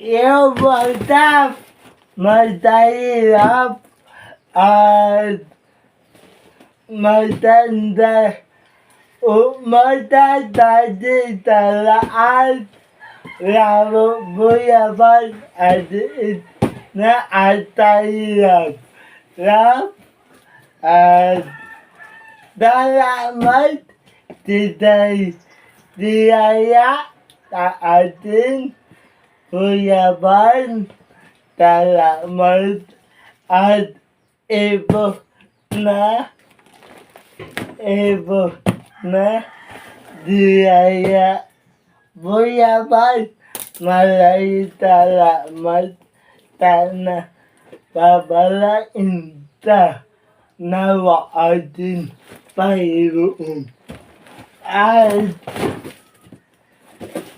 yung matahirap at matanda o matatalaan lalo buyaman at na atahirap at salamat Diyaya sa ating buyaman. Salamat at ibo na Diyaya buyaman. Maraming salamat. Sana babalain ka nawa ating Panginoon. At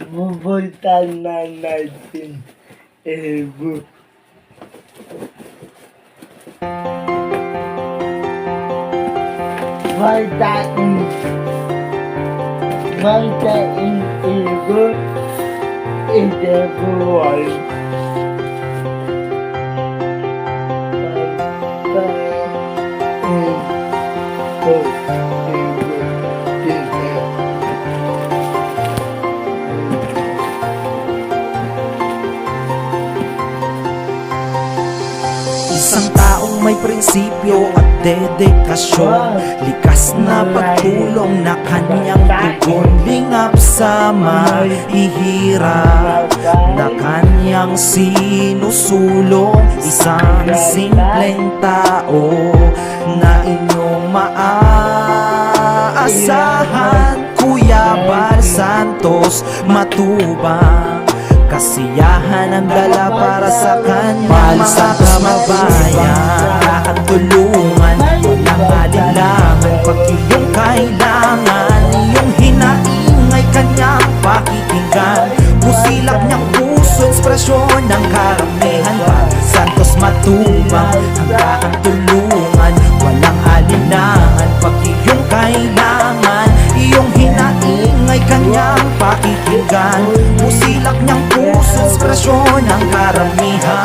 pupuntan na natin Cebu. Magdaing Cebu, Cebuan. Isang taong may prinsipyo at dedikasyon, likas na pagtulong na kanyang tugon, lingap sa mahihirap na kanyang sinusulong. Isang simpleng tao na inyong maaasahan, Kuya Bal Santos Matubang. Kasiyahan ang dala para sa kanyang mga kababayan. Nakatulungan, walang alinlangan pag iyong kailangan. Iyong hinaing ay kanyang pakikinggan. Musilak niyang puso, ekspresyon ng karamihan. Bal Santos Matubang, hanggang tulungan, walang alinlangan pag iyong kailangan. Iyong hinaing ay kanyang pakikinggan. Musilak niyang puso, ekspresyon ng karamihan.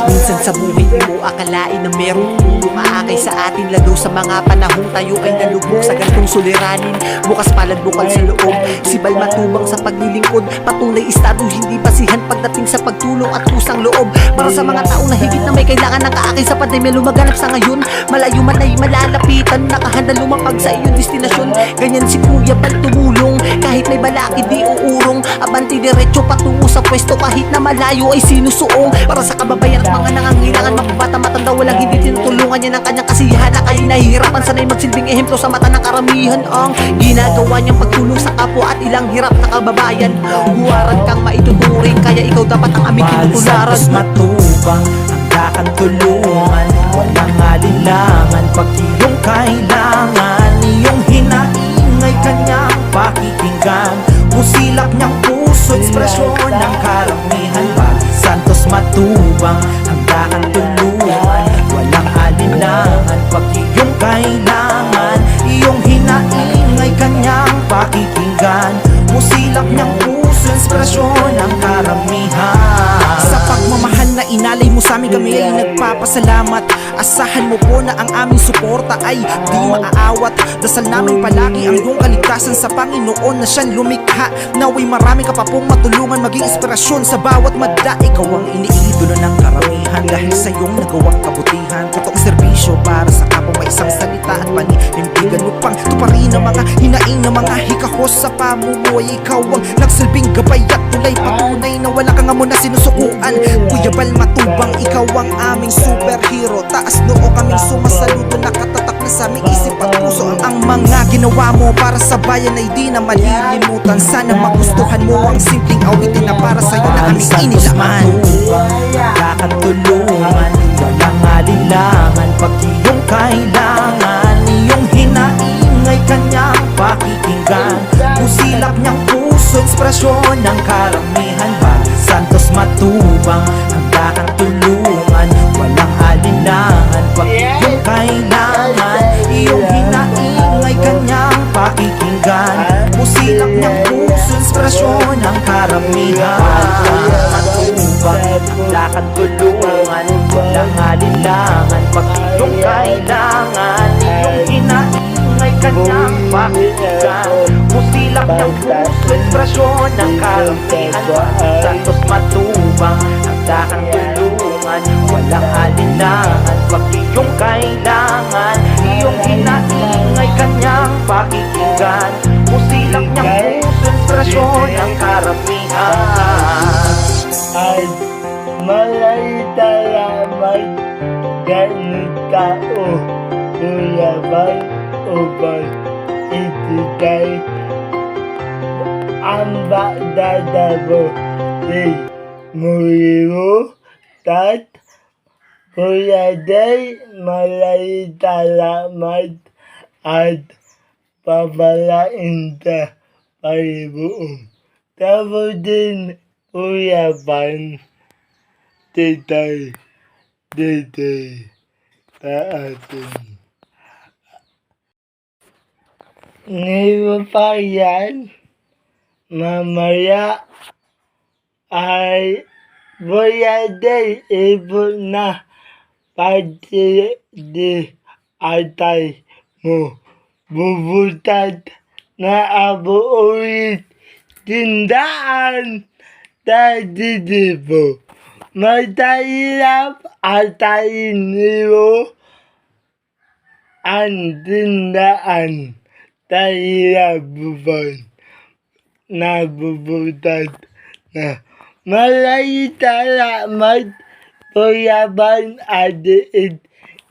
Minsan sa buhay di mo akalain na merong umaakay sa atin, lalo sa mga panahong tayo ay nalubog sa gantong suliranin. Bukas palad bukal sa loob, si Bal Matubang sa paglilingkod, patunay estado hindi basihan pagdating sa pagtulong at kusang loob. Para sa mga taong na higit na may kailangan ng kaakay sa pandemya lumaganap sa ngayon, malayo man ay malalapitan, nakahanda lumapag sa iyong destinasyon. Ganyan si Kuya Bal tumulong, kahit may balakid di uurong, abanti diretso patungo sa pwesto kahit na malayo ay sinusuong. Para sa kababayan at mga nangangailangan, mapabata matanda, walang hindi tinutulungan niya ng kanyang kasiyahan na kayo nahihirapan. Sana'y magsilbing ehemplo sa mata ng karamihan ang ginagawa niyang pagtulong sa kapwa at ilang hirap na kababayan. Huwaran kang maituturing, kaya ikaw dapat ang aming Bal tinutularan. Santos Matubang, hanggang tulungan, walang alinlangan pag iyong kailangan. Iyong hinaing ay kanyang pakikinggan. Musilak niyang puso, ekspresyon ng karamihan. Bal Santos Matubang, hanggang tulungan, walang alinlangan pag iyong kailangan. Iyong hinaing ay kanyang pakikinggan. Musilak niyang puso, ekspresyon ng karamihan. Sa pagmamahal na inalay mo sa amin, kami ay nagpapasalamat. Asahan mo po na ang aming suporta ay di maaawat. Dasal namin palagi ang iyong kaligtasan sa Panginoon na siyang lumikha. Naway marami ka pa pong matulungan, maging inspirasyon sa bawat madla. Ikaw ang iniidolo ng karamihan dahil sa iyong nagawang kabutihan. Totoong serbisyo para sa kapwa, may isang salita at paninindigan mo pang tuparin ang mga hinaing ng mga hikahos sa pamumuhay. Ikaw ang nagsilbing gabay at tulay, patunay na wala kang amo na sinusukuan. Kuya Bal Matubang, ikaw ang aming superhero. Taas noo kaming sumasaludo, nakatatak na sa aming isip at puso. Ang mga ginawa mo para sa bayan ay di na malilimutan. Sana magustuhan mo ang simpleng awitin na para sa'yo na aming inilaan. Kakatulungan, walang alinlangan pag iyong kailangan. Iyong hinaing ay kanyang pakikinggan. Musilak niyang puso, ekspresyon ng karamihan. Bal Santos Matubang, hanggang tulungan, walang alinlangan pag iyong kailangan. Iyong hinaing ay kanyang pakikinggan. Musilak niyang puso, ekspresyon ng karamihan. Lakad tulungan, walang alinlangan. Pag iyong kailangan, iyong inaingay kanyang pakinggan. Musilak ng puso, ekspresyon ng karamihan. Santos matubang, hagdakan tulungan, walang alinlangan. Pag iyong kailangan, iyong inaingay kanyang pakinggan. Musilak niyang puso, ekspresyon ng karamihan. Ay maraming salamat ganun tao ulaban upang itutay ang bagdadabo si Muriro Tat Kuya Day, maraming salamat at papalain sa paribuong. Tapos din Kuya Van, titay sa atin. Ngayon pa yan, mamaya ay Kuya Day, ibon na pati di atay mo. Bubutad na abo ulit tindaan. Tadi po, matahirap at tayo ang tindaan. Tahirap po nabubutad na. Maraming salamat Kuya Van Adiit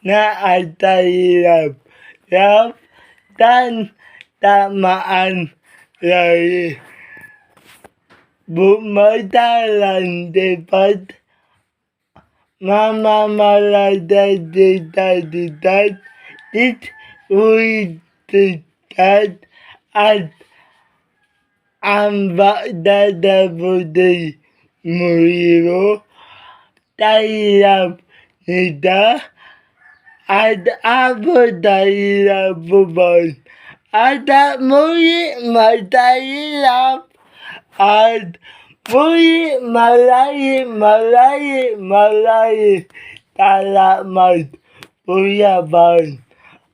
na at tahirap. Rap, tamaan lagi. Bumatalan dapat mamamalagay ditat ulitat at ang bagdadabuday Muriro tahirap nita at ako tahirap bubon at muli matahirap. At muli maraming salamat Kuya Van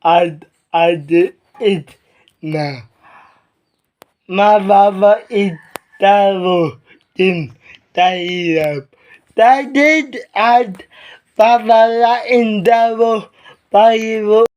at Adiit na mababait tao din tahirap. Tadid at papalain daw paribo.